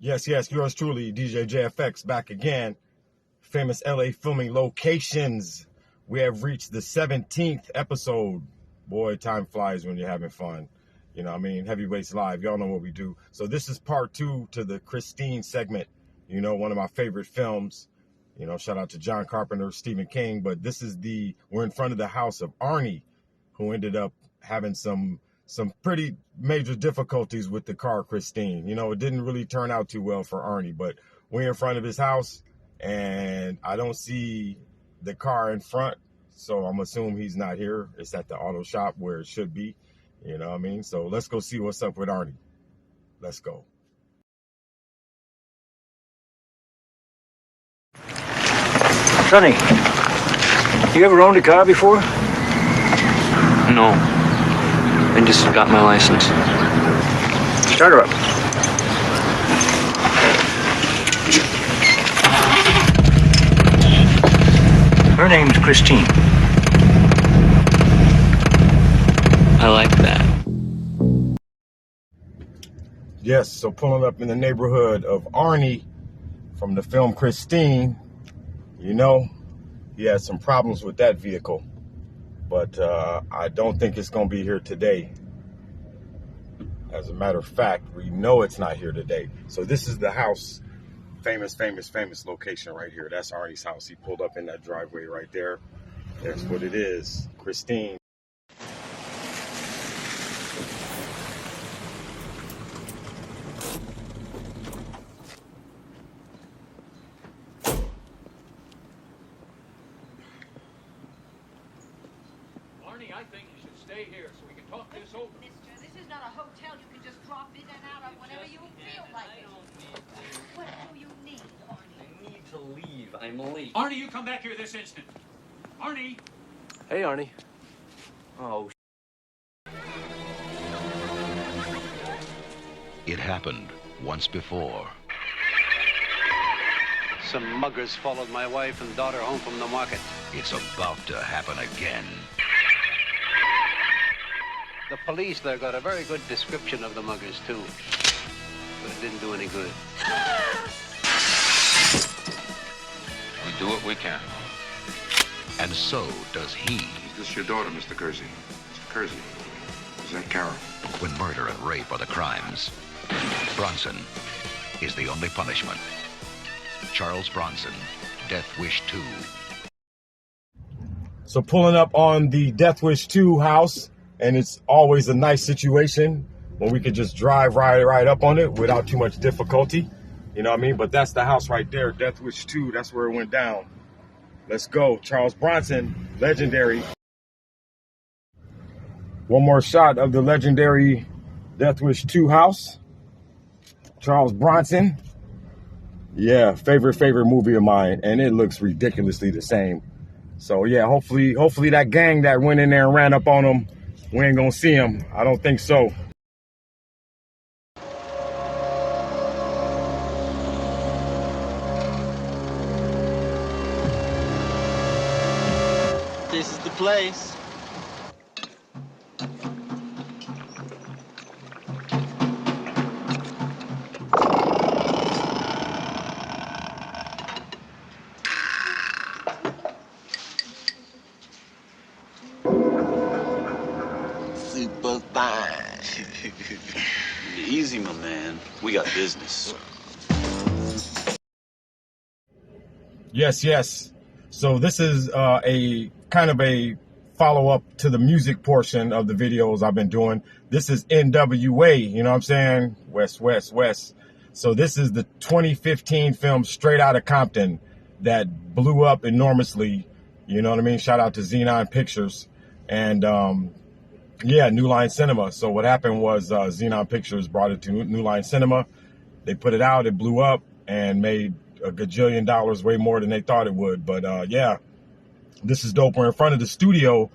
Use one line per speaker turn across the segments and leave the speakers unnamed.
Yes, yours truly, DJ JFX, back again. Famous LA filming locations. We have reached the 17th episode. Boy, time flies when you're having fun. You know what I mean? Heavyweights Live. Y'all know what we do. So this is part 2 to the Christine segment. You know, one of my favorite films. You know, shout out to John Carpenter, Stephen King. But we're in front of the house of Arnie, who ended up having some pretty major difficulties with the car Christine. You know, it didn't really turn out too well for Arnie, but we're in front of his house and I don't see the car in front, so I'm assuming he's not here. It's at the auto shop where it should be, you know what I mean? So let's go see what's up with Arnie. Let's go.
Sonny, you ever owned a car before?
No. I just got my license.
Start her up. Her name's Christine.
I like that.
Yes, so pulling up in the neighborhood of Arnie from the film Christine. You know, he had some problems with that vehicle. But I don't think it's going to be here today. As a matter of fact, we know it's not here today. So this is the house, famous location right here. That's Arnie's house. He pulled up in that driveway right there. That's what it is, Christine.
I think you should stay here so we can talk this over.
Mister, this is not a hotel you can just drop in and out of whenever you feel like it. What do you need, Arnie?
I need to leave. I'm late.
Arnie, you come back here this instant. Arnie!
Hey, Arnie. Oh,
It happened once before.
Some muggers followed my wife and daughter home from the market.
It's about to happen again.
The police there got a very good description of the muggers, too. But it didn't do any good.
We do what we can.
And so does he.
Is this your daughter, Mr. Kersey? Mr. Kersey. Is that Carol?
When murder and rape are the crimes, Bronson is the only punishment. Charles Bronson, Death Wish 2.
So pulling up on the Death Wish 2 house, and it's always a nice situation when we could just drive right up on it without too much difficulty. You know what I mean? But that's the house right there, Death Wish 2. That's where it went down. Let's go. Charles Bronson, legendary. One more shot of the legendary Death Wish 2 house. Charles Bronson. Yeah, favorite movie of mine, and it looks ridiculously the same. So yeah, hopefully that gang that went in there and ran up on him, we ain't gonna see him. I don't think so.
This is the place. Super fine.
Easy, my man. We got business.
Yes. So this is a kind of a follow-up to the music portion of the videos I've been doing. This is NWA, you know what I'm saying? West. So this is the 2015 film Straight Outta Compton that blew up enormously. You know what I mean? Shout out to Xenon Pictures. And yeah, New Line Cinema. So what happened was Xenon Pictures brought it to New Line Cinema. They put it out, it blew up and made a gajillion dollars, way more than they thought it would. But yeah, this is dope. We're in front of the studio.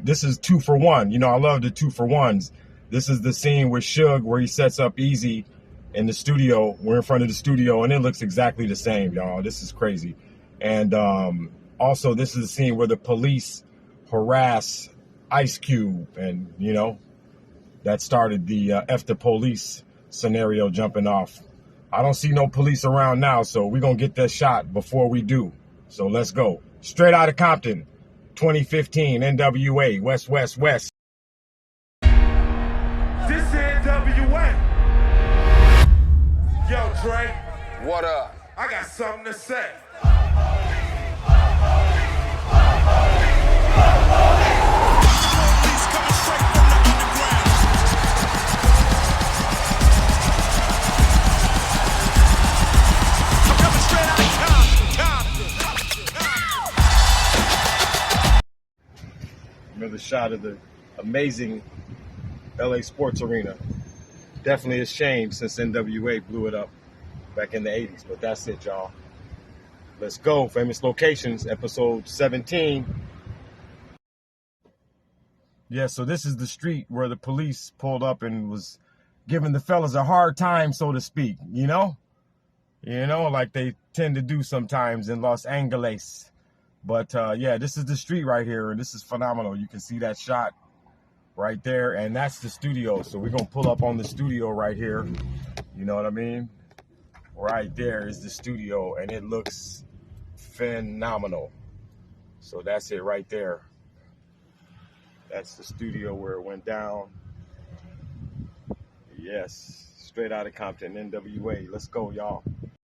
This is 2 for 1. You know, I love the 2 for 1s. This is the scene with Suge where he sets up Easy in the studio. We're in front of the studio and it looks exactly the same, y'all. This is crazy. And also this is the scene where the police harass Ice Cube, and you know, that started the F the police scenario jumping off. I don't see no police around now, so we're going to get that shot before we do. So let's go. Straight out of Compton, 2015, NWA, West, West, West.
This is NWA. Yo, Dre.
What up?
I got something to say.
Another shot of the amazing LA Sports Arena. Definitely has changed since NWA blew it up back in the 80s, but that's it, y'all. Let's go. Famous Locations, episode 17. Yeah, so this is the street where the police pulled up and was giving the fellas a hard time, so to speak, you know? You know, like they tend to do sometimes in Los Angeles. But yeah, this is the street right here, and this is phenomenal. You can see that shot right there, and that's the studio. So we're going to pull up on the studio right here. You know what I mean? Right there is the studio, and it looks phenomenal. So that's it right there. That's the studio where it went down. Yes, straight out of Compton, NWA. Let's go, y'all.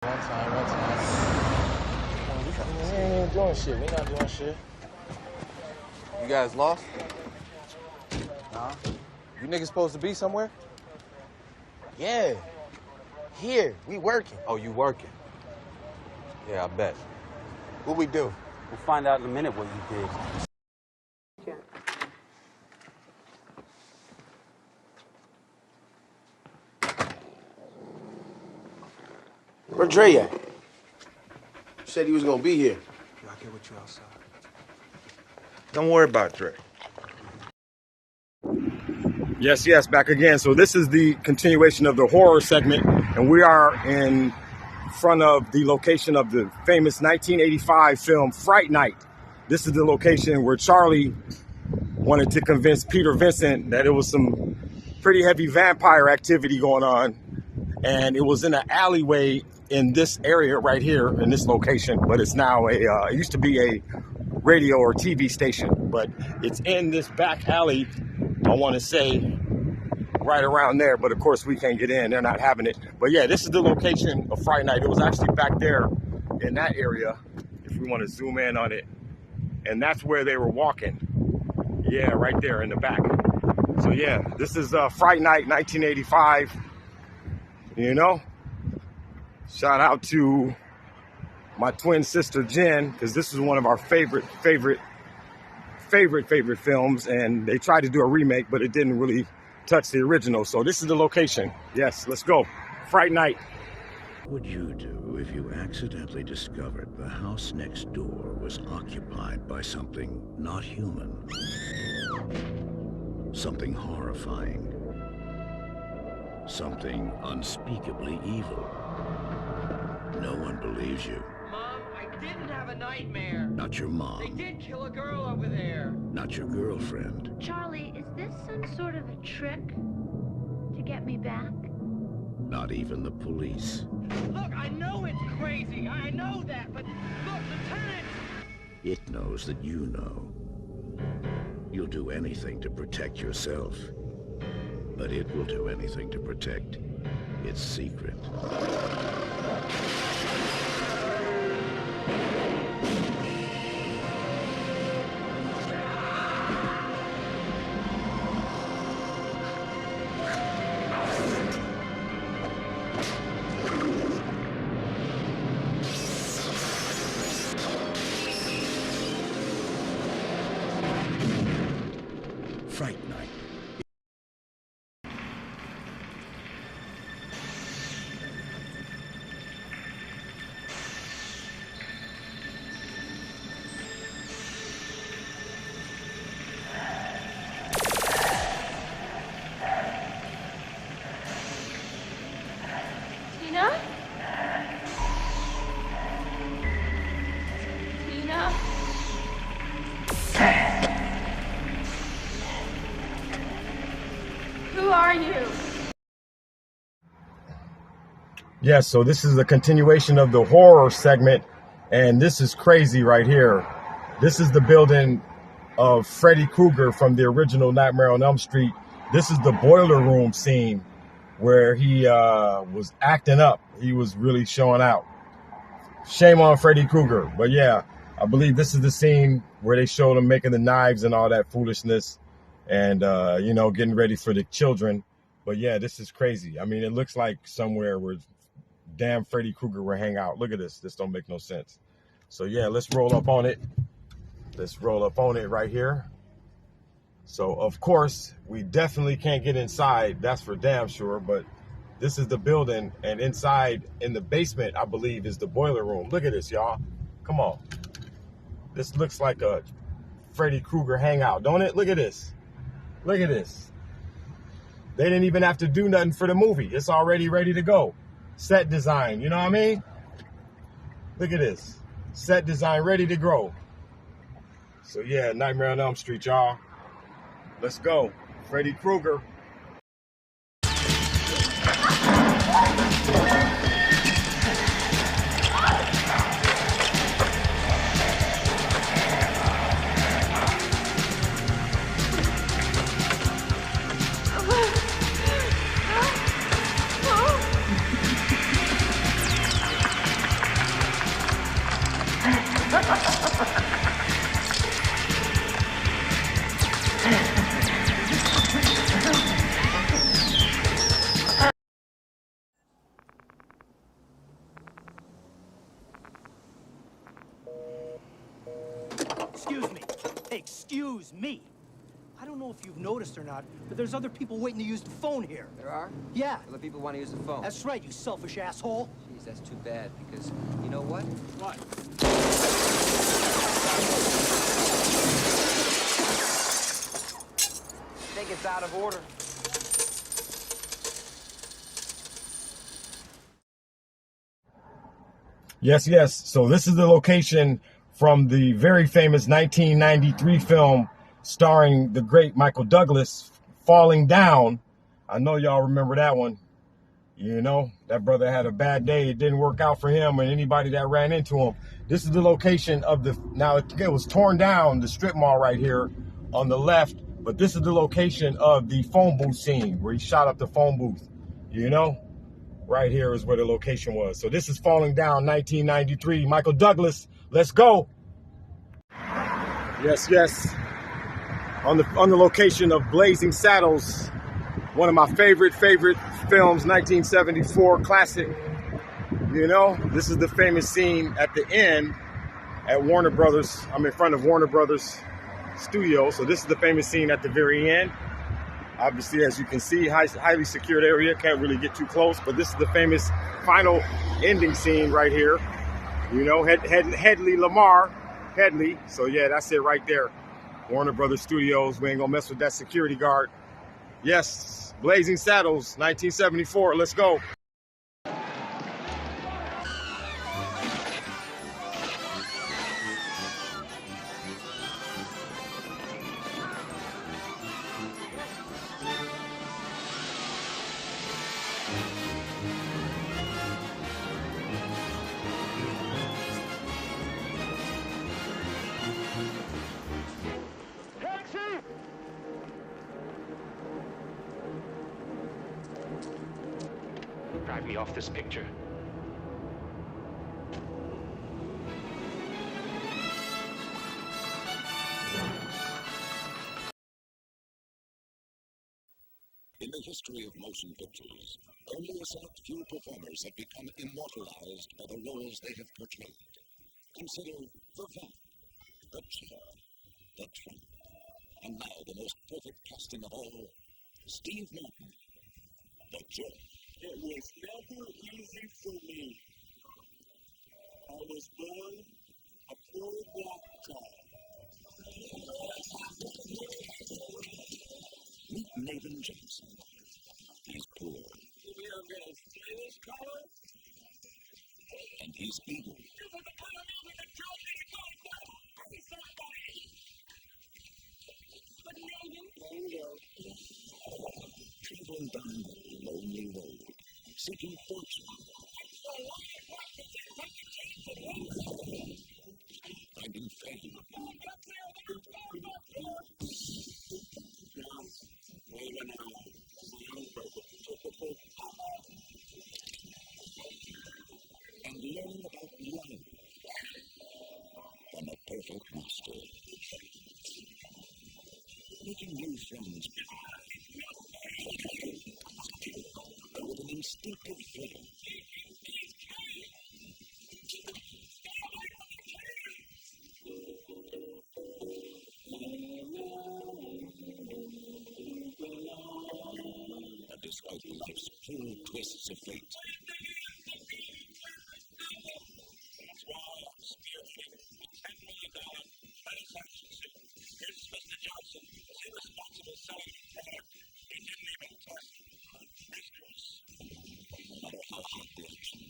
One time. We ain't doing shit. We not doing shit. You guys lost? Nah. You niggas supposed to be somewhere? Yeah. Here. We working. Oh, you working? Yeah, I bet. What we do?
We'll find out in a minute what you did.
Where Dre at? Said he was gonna be here.
I'll get with you outside.
Don't worry about Dre.
Yes, back again. So this is the continuation of the horror segment, and we are in front of the location of the famous 1985 film Fright Night. This is the location where Charlie wanted to convince Peter Vincent that it was some pretty heavy vampire activity going on, and it was in an alleyway in this area right here in this location, but it's now it used to be a radio or TV station, but it's in this back alley, I want to say right around there, but of course we can't get in, they're not having it. But yeah, this is the location of Fright Night. It was actually back there in that area, if we want to zoom in on it, and that's where they were walking. Yeah, right there in the back. So yeah, this is Fright Night 1985, you know. Shout out to my twin sister Jen, because this is one of our favorite films, and they tried to do a remake, but it didn't really touch the original. So this is the location. Yes, let's go. Fright Night.
What would you do if you accidentally discovered the house next door was occupied by something not human? Something horrifying. Something unspeakably evil. No one believes you.
Mom, I didn't have a nightmare.
Not your mom.
They did kill a girl over there.
Not your girlfriend.
Charlie, is this some sort of a trick to get me back?
Not even the police.
Look, I know it's crazy. I know that, but look, Lieutenant!
It knows that you know. You'll do anything to protect yourself, but it will do anything to protect its secret. Fright Night.
Yes, so this is a continuation of the horror segment, and this is crazy right here. This is the building of Freddy Krueger from the original Nightmare on Elm Street. This is the boiler room scene where he was acting up. He was really showing out. Shame on Freddy Krueger. But yeah, I believe this is the scene where they showed him making the knives and all that foolishness and, you know, getting ready for the children. But yeah, this is crazy. I mean, it looks like somewhere where damn Freddy Krueger will hang out. Look at this. This don't make no sense. So yeah, let's roll up on it. Let's roll up on it right here. So of course, we definitely can't get inside. That's for damn sure. But this is the building, and inside in the basement, I believe, is the boiler room. Look at this, y'all. Come on. This looks like a Freddy Krueger hangout, don't it? Look at this. Look at this. They didn't even have to do nothing for the movie. It's already ready to go. Set design, you know what I mean? Look at this. Set design ready to grow. So yeah, Nightmare on Elm Street, y'all. Let's go. Freddy Krueger.
Excuse me. Excuse me. I don't know if you've noticed or not, but there's other people waiting to use the phone here.
There are?
Yeah.
Other people want to use the phone.
That's right, you selfish asshole.
Jeez, that's too bad, because you know what?
What?
I think it's out of order.
Yes, yes. So this is the location from the very famous 1993 film starring the great Michael Douglas, Falling Down. I know y'all remember that one. You know, that brother had a bad day. It didn't work out for him and anybody that ran into him. This is the location of the, now it was torn down, the strip mall right here on the left, but this is the location of the phone booth scene where he shot up the phone booth, you know? Right here is where the location was. So this is Falling Down, 1993. Michael Douglas, let's go. Yes, yes. On the location of Blazing Saddles, one of my favorite films, 1974 classic. You know, this is the famous scene at the end at Warner Brothers. I'm in front of Warner Brothers studio. So this is the famous scene at the very end. Obviously, as you can see, highly secured area. Can't really get too close, but this is the famous final ending scene right here. You know, Headley Lamar, Headley. So yeah, that's it right there. Warner Brothers Studios. We ain't gonna mess with that security guard. Yes, Blazing Saddles, 1974. Let's go.
Drive me off this picture.
In the history of motion pictures, only a select few performers have become immortalized by the roles they have portrayed. Consider the Van, the Chair, the Tramp, and now the most perfect casting of all, Steve Martin, the Judge.
It was never easy for me. I was born a poor black child.
Meet Nathan Johnson. He's poor.
We are going to steal this color.
And he's evil.
This is the kind of music that tells me to go and pay somebody. But Nathan, there you go.
Traveling down a lonely road, seeking fortune new friends with an instinctive fear. And despite life's cruel twists of fate, that's why I'm spearheading a $10 million satisfaction suit. Here's Mr. Johnson. Is he responsible selling the product? He didn't even test prisoners. No matter how hot the action,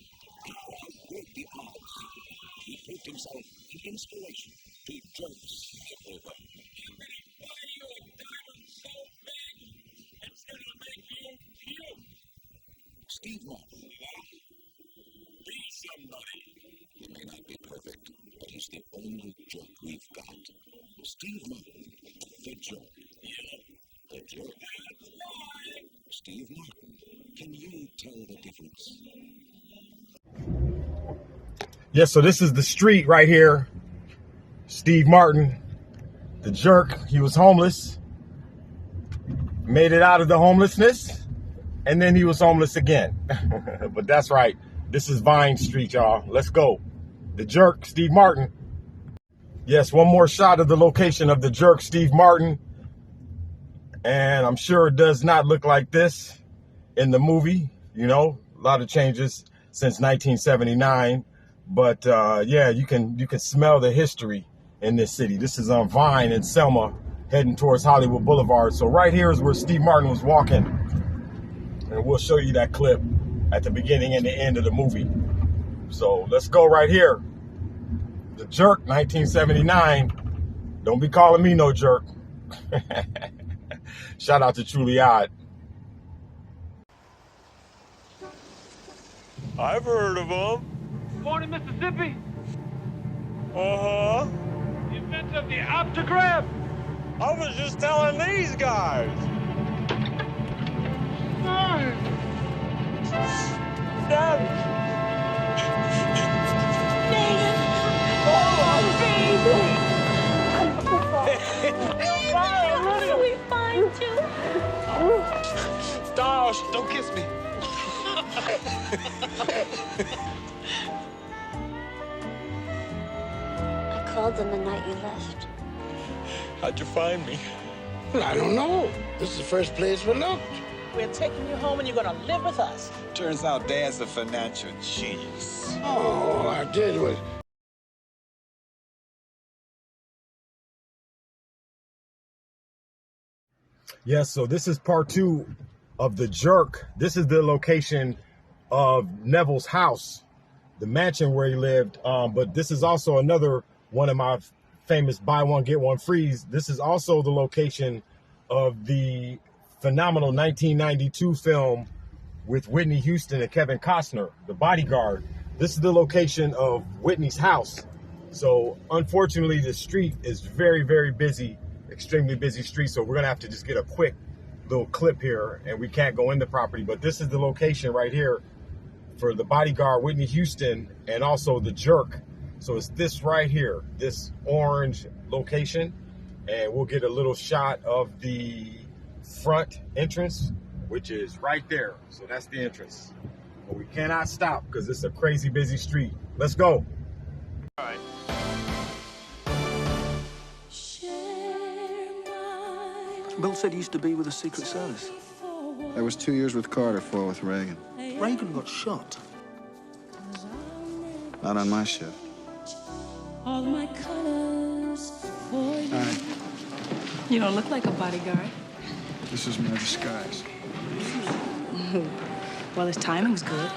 how great the odds, he proved himself an inspiration to jerks everywhere. Steve Martin. Be somebody. He may not be perfect, but he's the only jerk we've got. Steve Martin, the jerk. Yeah, the jerk. That's right. Steve Martin, can you tell the difference?
Yes, so this is the street right here. Steve Martin, the jerk. He was homeless, made it out of the homelessness, and then he was homeless again. But that's right. This is Vine Street, y'all. Let's go. The jerk, Steve Martin. Yes, one more shot of the location of the jerk, Steve Martin. And I'm sure it does not look like this in the movie. You know, a lot of changes since 1979. But yeah, you can smell the history in this city. This is on Vine in Selma, heading towards Hollywood Boulevard. So right here is where Steve Martin was walking. And we'll show you that clip at the beginning and the end of the movie. So let's go right here. The Jerk, 1979. Don't be calling me no jerk. Shout out to Truly Odd.
I've heard of them.
Morning, Mississippi.
Uh-huh.
The inventor of the optograph.
I was just telling these guys. Dad.
We find you.
Gosh, don't kiss me.
I called them the night you left.
How'd you find me?
I don't know. This is the first place we looked.
We're taking you home and you're gonna live with us.
Turns out Dad's a financial genius.
Oh, I did was...
Yes, so this is part 2 of The Jerk. This is the location of Neville's house, the mansion where he lived. But this is also another one of my famous buy one, get one frees. This is also the location of the phenomenal 1992 film with Whitney Houston and Kevin Costner, The Bodyguard. This is the location of Whitney's house. So unfortunately, the street is very, very busy, extremely busy street. So we're gonna have to just get a quick little clip here, and we can't go in the property, but this is the location right here for The Bodyguard, Whitney Houston, and also The Jerk. So it's this right here, this orange location, and we'll get a little shot of the front entrance, which is right there. So that's the entrance. But we cannot stop because it's a crazy busy street. Let's go.
All right.
Bill said he used to be with the Secret Service.
I was 2 years with Carter, 4 with Reagan.
Reagan got shot.
Not on my shift.
All my colors for you.
Hi,
You don't look like a bodyguard.
this is my disguise.
Well, his timing's good.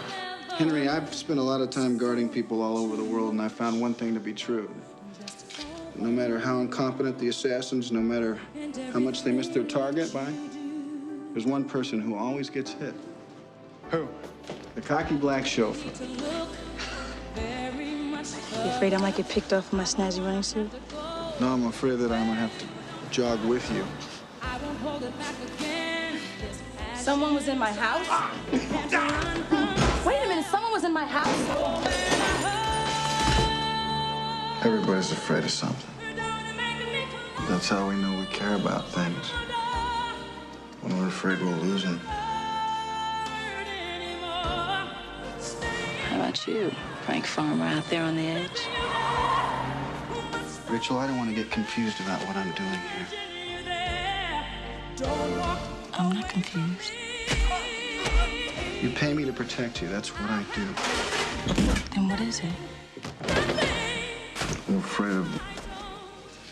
Henry, I've spent a lot of time guarding people all over the world, and I found one thing to be true. No matter how incompetent the assassins, no matter how much they miss their target by, there's one person who always gets hit. Who? The cocky black chauffeur.
You afraid I might get picked off in my snazzy running suit?
No, I'm afraid that I'm gonna have to jog with you.
Someone was in my house? Wait a minute, someone was in my house?
Everybody's afraid of something. That's how we know we care about things. We're afraid we'll lose him.
How about you, Frank Farmer out there on the edge?
Rachel, I don't want to get confused about what I'm doing here.
I'm not confused.
You pay me to protect you. That's what I do.
Then what is it?
I'm afraid of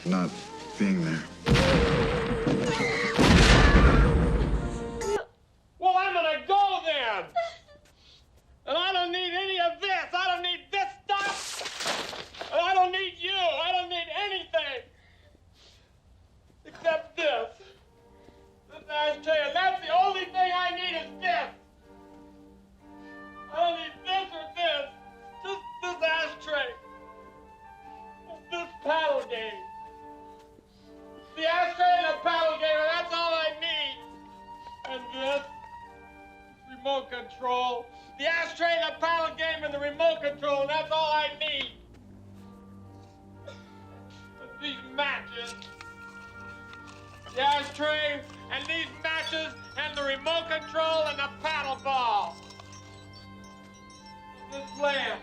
not being there.
Well, I'm gonna go then! And I don't need any of this! I don't need this stuff! And I don't need you! I don't need anything! Except this. This ashtray, and that's the only thing I need is this! I don't need this or this. Just this ashtray. This paddle game. The ashtray and the paddle game, and that's all I need. And this remote control. The ashtray and the paddle game and the remote control, and that's all I need. And these matches. The ashtray and these matches and the remote control and the paddle ball. This lamp.